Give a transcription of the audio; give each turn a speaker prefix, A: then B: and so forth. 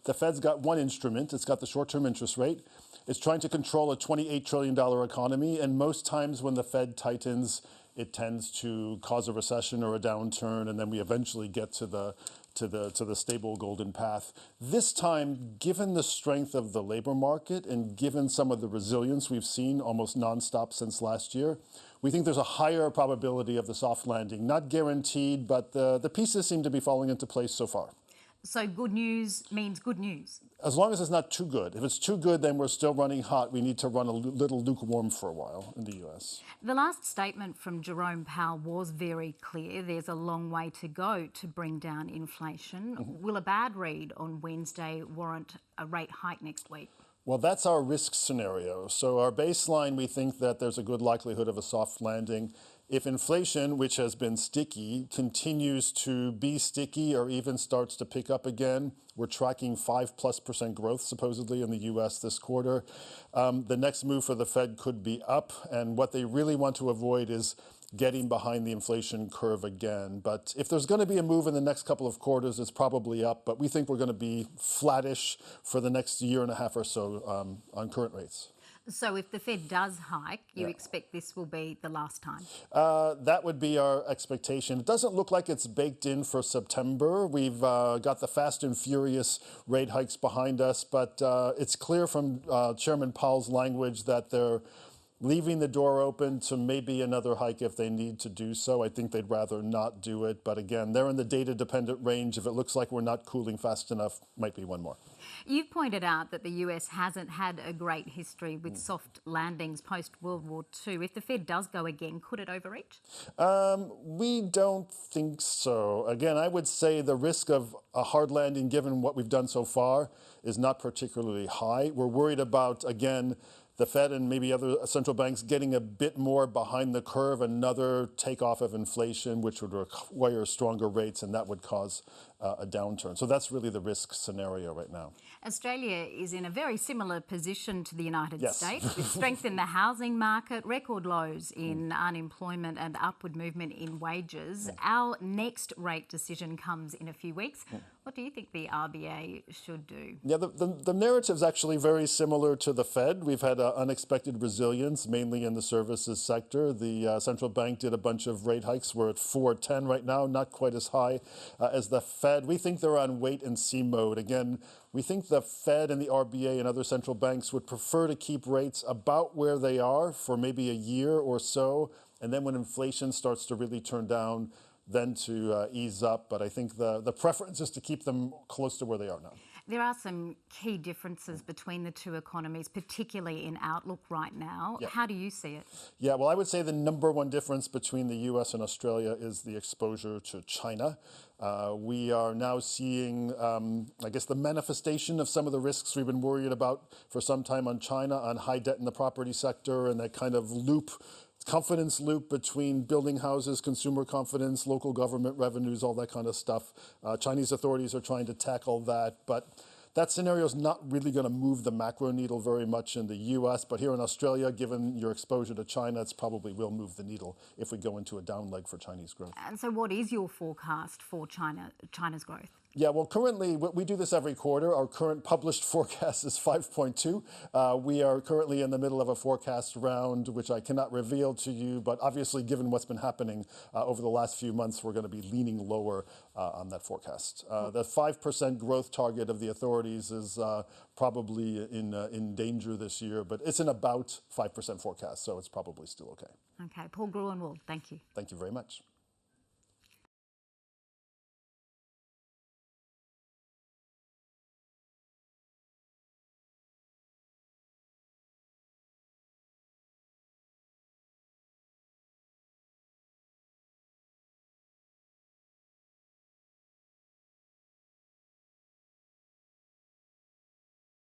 A: The Fed's got one instrument. It's got the short-term interest rate. It's trying to control a $28 trillion economy, and most times when the Fed tightens, it tends to cause a recession or a downturn, and then we eventually get to the stable golden path. This time, given the strength of the labor market and given some of the resilience we've seen almost nonstop since last year, we think there's a higher probability of the soft landing. Not guaranteed, but the pieces seem to be falling into place so far.
B: So good news means good news?
A: As long as it's not too good. If it's too good, then we're still running hot. We need to run a little lukewarm for a while in the US.
B: The last statement from Jerome Powell was very clear. There's a long way to go to bring down inflation. Will a bad read on Wednesday warrant a rate hike next week?
A: Well, that's our risk scenario. So our baseline, we think that there's a good likelihood of a soft landing. If inflation, which has been sticky, continues to be sticky or even starts to pick up again, we're tracking 5+% growth supposedly in the US this quarter. The next move for the Fed could be up, and what they really want to avoid is getting behind the inflation curve again. But if there's going to be a move in the next couple of quarters, it's probably up, but we think we're going to be flattish for the next year and a half or so on current rates.
B: So if the Fed does hike, you expect this will be the last time?
A: That would be our expectation. It doesn't look like it's baked in for September. We've got the fast and furious rate hikes behind us, but it's clear from Chairman Powell's language that they're leaving the door open to maybe another hike if they need to do so. I think they'd rather not do it. But again, they're in the data-dependent range. If it looks like we're not cooling fast enough, might be one more.
B: You've pointed out that the US hasn't had a great history with soft landings post-World War II. If the Fed does go again, could it overreach?
A: We don't think so. Again, I would say the risk of a hard landing, given what we've done so far, is not particularly high. We're worried about, again, the Fed and maybe other central banks getting a bit more behind the curve, another takeoff of inflation, which would require stronger rates, and that would cause a downturn. So that's really the risk scenario right now.
B: Australia is in a very similar position to the United States, with strength in the housing market, record lows in unemployment and upward movement in wages. Our next rate decision comes in a few weeks. What do you think the RBA should do? Yeah,
A: the narrative's actually very similar to the Fed. We've had unexpected resilience, mainly in the services sector. The central bank did a bunch of rate hikes. We're at 4.10 right now, not quite as high as the Fed. We think they're on wait-and-see mode. Again, we think the Fed and the RBA and other central banks would prefer to keep rates about where they are for maybe a year or so, and then when inflation starts to really turn down, then to ease up. But I think the preference is to keep them close to where they are now.
B: There are some key differences between the two economies, particularly in outlook right now. How do you see it?
A: Yeah, well, I would say the number one difference between the US and Australia is the exposure to China. We are now seeing, I guess, the manifestation of some of the risks we've been worried about for some time on China, on high debt in the property sector, and that kind of confidence loop between building houses, consumer confidence, local government revenues, all that kind of stuff. Chinese authorities are trying to tackle that, but that scenario is not really going to move the macro needle very much in the US, but here in Australia, given your exposure to China, it probably will move the needle if we go into a down leg for Chinese growth.
B: And so what is your forecast for China's growth?
A: Yeah, well, currently, we do this every quarter. Our current published forecast is 5.2. We are currently in the middle of a forecast round, which I cannot reveal to you, but obviously, given what's been happening over the last few months, we're going to be leaning lower on that forecast. The 5% growth target of the authorities is probably in danger this year, but it's an about 5% forecast, so it's probably still okay.
B: Okay, Paul Gruenwald, thank you.
A: Thank you very much.